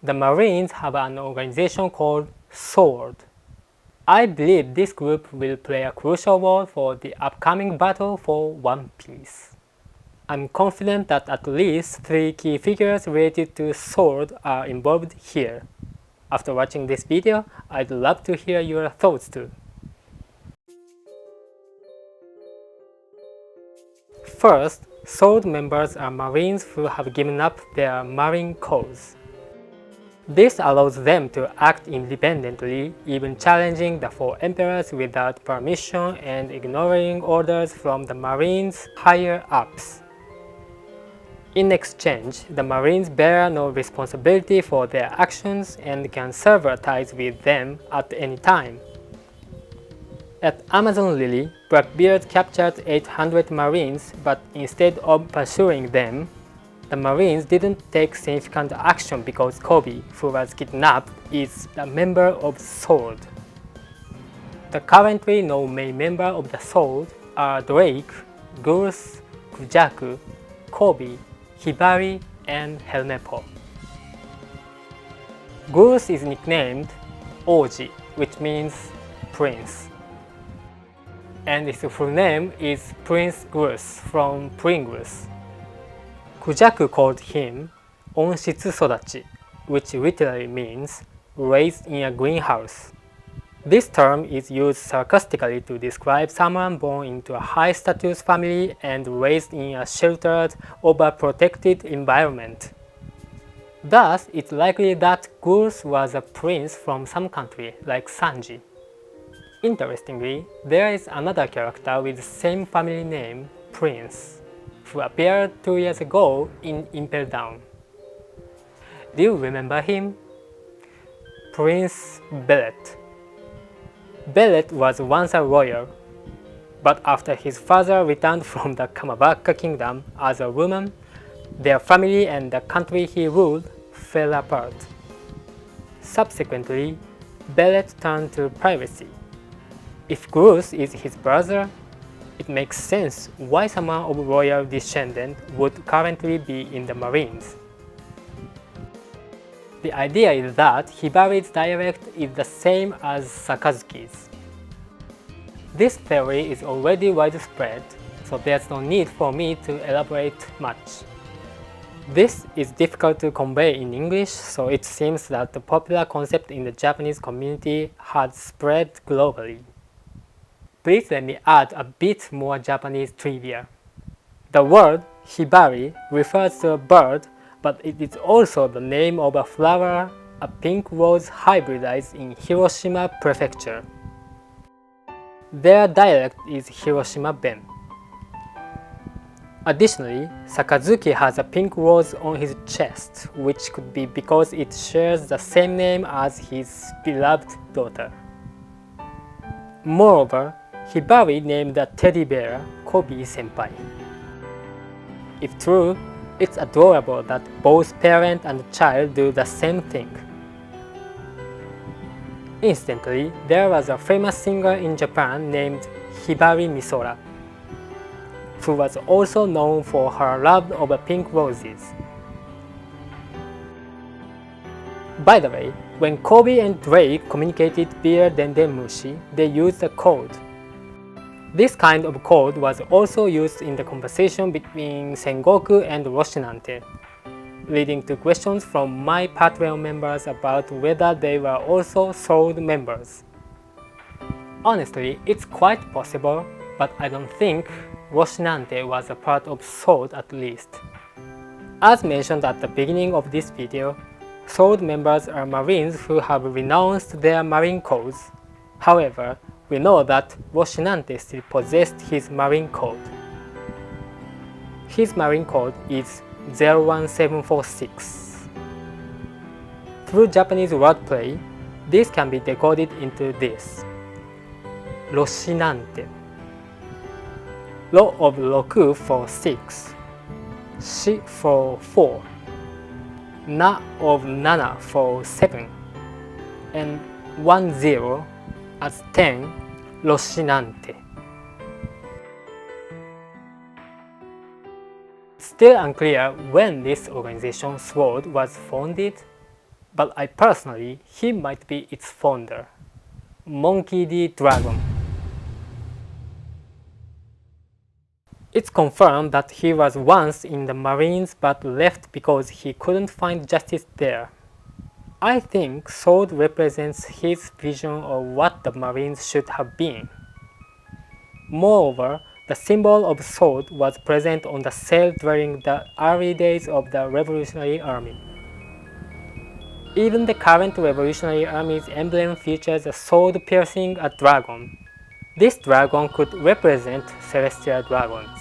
the Marines have an organization called SWORD. I believe this group will play a crucial role for the upcoming battle for One Piece. I'm confident that at least 3 key figures related to SWORD are involved here. After watching this video, I'd love to hear your thoughts too. First, SWORD members are Marines who have given up their Marine cause. This allows them to act independently, even challenging the 4 emperors without permission and ignoring orders from the Marines' higher-ups. In exchange, the Marines bear no responsibility for their actions and can sever ties with them at any time. At Amazon Lily, Blackbeard captured 800 Marines, but instead of pursuing them, the Marines didn't take significant action because Kobe, who was kidnapped, is a member of SWORD. The currently no main member of the SWORD are Drake, Goose, Kujaku, Kobe, Hibari, and Helmeppo. Goose is nicknamed Oji, which means prince, and his full name is Prince Goose from Pringles. Kujaku called him Onshitsu Sodachi, which literally means raised in a greenhouse. This term is used sarcastically to describe someone born into a high-status family and raised in a sheltered, overprotected environment. Thus, it's likely that Goose was a prince from some country, like Sanji. Interestingly, there is another character with the same family name, Prince, who appeared 2 years ago in Impel Down. Do you remember him? Prince Bellet. Bellet was once a royal, but after his father returned from the Kamabaka kingdom as a woman, their family and the country he ruled fell apart. Subsequently, Bellet turned to piracy. If Goose is his brother, it makes sense why someone of royal descent would currently be in the Marines. The idea is that Hibari's dialect is the same as Sakazuki's. This theory is already widespread, so there's no need for me to elaborate much. This is difficult to convey in English, so it seems that the popular concept in the Japanese community has spread globally. Please let me add a bit more Japanese trivia. The word Hibari refers to a bird, but it is also the name of a flower, a pink rose hybridized in Hiroshima Prefecture. Their dialect is Hiroshima Ben. Additionally, Sakazuki has a pink rose on his chest, which could be because it shares the same name as his beloved daughter. Moreover, Hibari named the teddy bear Kobe Senpai. If true, it's adorable that both parent and child do the same thing. Incidentally, there was a famous singer in Japan named Hibari Misora, who was also known for her love of pink roses. By the way, when Kobe and Drake communicated via Dendenmushi, they used a code. This kind of code was also used in the conversation between Sengoku and Roshinante, leading to questions from my Patreon members about whether they were also SWORD members. Honestly, it's quite possible, but I don't think Roshinante was a part of SWORD at least. As mentioned at the beginning of this video, SWORD members are Marines who have renounced their Marine cause. However, we know that Roshinante still possessed his Marine code. His Marine code is 01746. Through Japanese wordplay, this can be decoded into this. Roshinante. Ro of roku for 6, shi for 4, na of 7 for 7, and 10 as 10, Roshinante. Still unclear when this organization SWORD was founded. but I personally, he might be its founder, Monkey D. Dragon. It's confirmed that he was once in the Marines but left because he couldn't find justice there. I think sword represents his vision of what the Marines should have been. Moreover, the symbol of sword was present on the sail during the early days of the Revolutionary Army. Even the current Revolutionary Army's emblem features a sword piercing a dragon. This dragon could represent celestial dragons.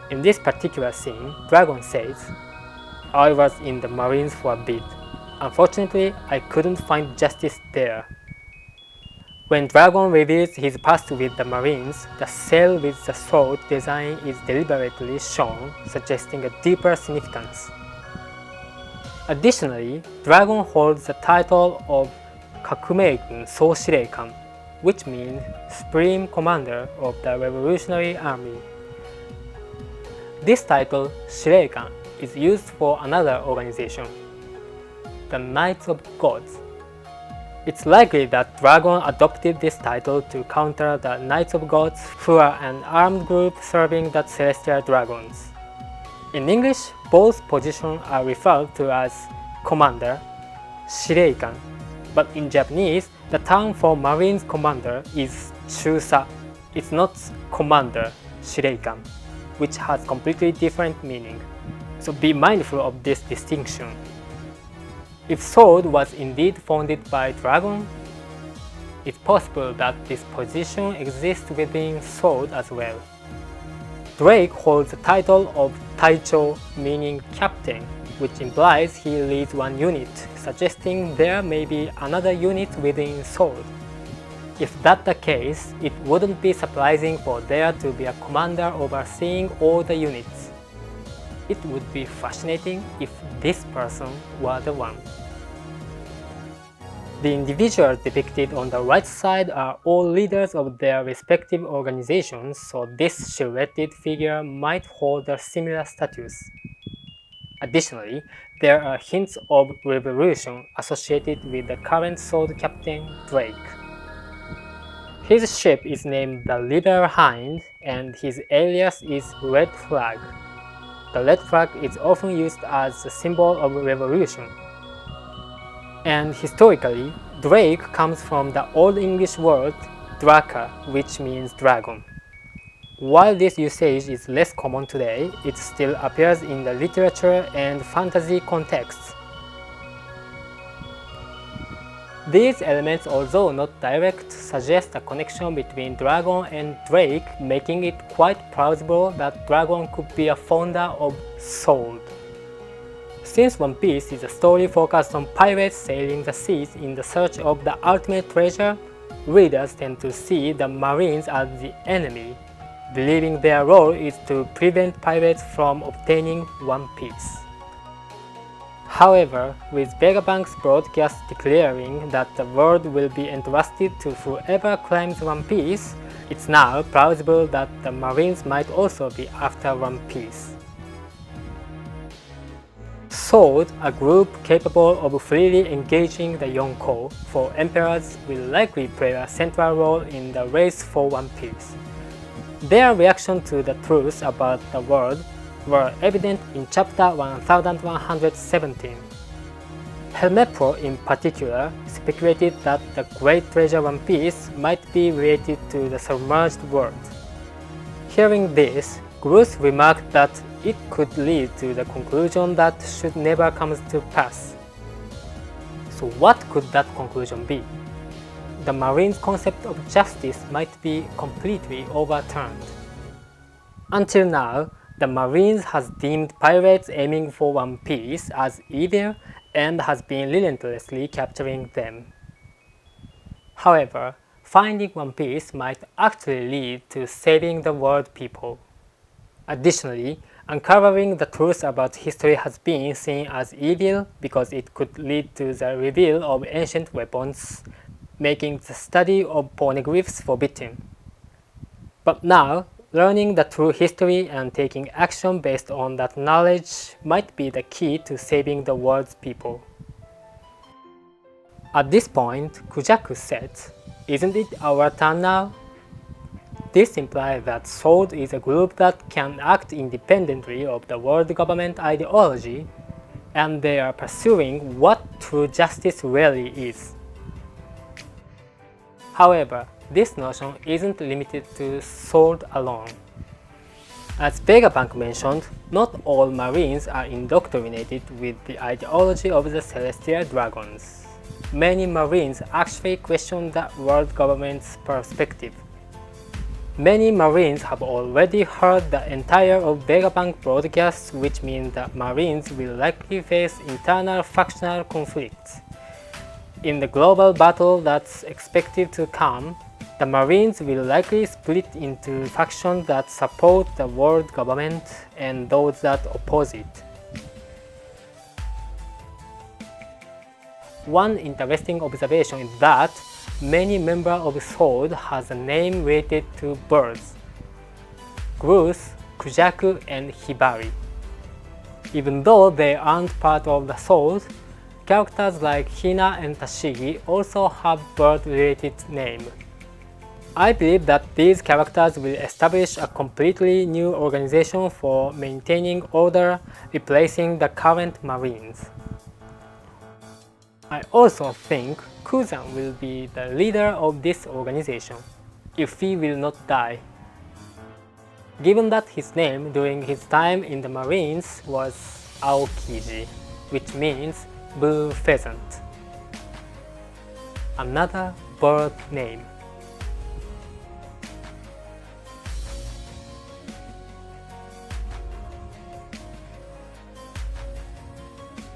In this particular scene, Dragon says, "I was in the Marines for a bit. Unfortunately, I couldn't find justice there." When Dragon reveals his past with the Marines, the sail with the sword design is deliberately shown, suggesting a deeper significance. Additionally, Dragon holds the title of Kakumeigun Soushireikan, which means Supreme Commander of the Revolutionary Army. This title, Shireikan, is used for another organization, the Knights of Gods. It's likely that Dragon adopted this title to counter the Knights of Gods, who are an armed group serving the celestial dragons. In English, both positions are referred to as Commander, Shireikan, but in Japanese, the term for Marines Commander is Chusa. It's not Commander, Shireikan, which has completely different meaning. So be mindful of this distinction. If sword was indeed founded by Dragon, it's possible that this position exists within sword as well. Drake holds the title of Taicho, meaning captain, which implies he leads one unit, suggesting there may be another unit within sword. If that's the case, it wouldn't be surprising for there to be a commander overseeing all the units. It would be fascinating if this person were the one. The individuals depicted on the right side are all leaders of their respective organizations, so this silhouetted figure might hold a similar status. Additionally, there are hints of revolution associated with the current sword captain, Drake. His ship is named the River Hind, and his alias is Red Flag. The red flag is often used as a symbol of revolution. And historically, Drake comes from the Old English word Draka, which means dragon. While this usage is less common today, it still appears in the literature and fantasy contexts. These elements, although not direct, suggest a connection between Dragon and Drake, making it quite plausible that Dragon could be a founder of Sword. Since One Piece is a story focused on pirates sailing the seas in the search of the ultimate treasure, readers tend to see the Marines as the enemy, believing their role is to prevent pirates from obtaining One Piece. However, with Vegabank's broadcast declaring that the world will be entrusted to whoever claims One Piece, it's now plausible that the Marines might also be after One Piece. Sword, a group capable of freely engaging the Yonko for emperors, will likely play a central role in the race for One Piece. Their reaction to the truth about the world were evident in chapter 1117. Helmepro in particular speculated that the great treasure One Piece might be related to the submerged world. Hearing this, Groose remarked that it could lead to the conclusion that should never come to pass. So what could that conclusion be? The Marines' concept of justice might be completely overturned. Until now, the Marines has deemed pirates aiming for One Piece as evil and has been relentlessly capturing them. However, finding One Piece might actually lead to saving the world people. Additionally, uncovering the truth about history has been seen as evil because it could lead to the reveal of ancient weapons, making the study of pornoglyphs forbidden. But now, Learning the true history and taking action based on that knowledge might be the key to saving the world's people. At this point, Kujaku said, "Isn't it our turn now?" This implies that SWORD is a group that can act independently of the world government ideology, and they are pursuing what true justice really is. However, this notion isn't limited to SWORD alone. As Vegapunk mentioned, not all Marines are indoctrinated with the ideology of the Celestial Dragons. Many Marines actually question the world government's perspective. Many Marines have already heard the entire of Vegapunk broadcasts, which means that Marines will likely face internal factional conflicts. In the global battle that's expected to come, the Marines will likely split into factions that support the world government and those that oppose it. One interesting observation is that many members of SWORD has a name related to birds: Goose, Kujaku, and Hibari. Even though they aren't part of the SWORD, characters like Hina and Tashigi also have bird-related names. I believe that these characters will establish a completely new organization for maintaining order, replacing the current Marines. I also think Kuzan will be the leader of this organization, if he will not die. Given that his name during his time in the Marines was Aokiji, which means blue pheasant. Another bird name.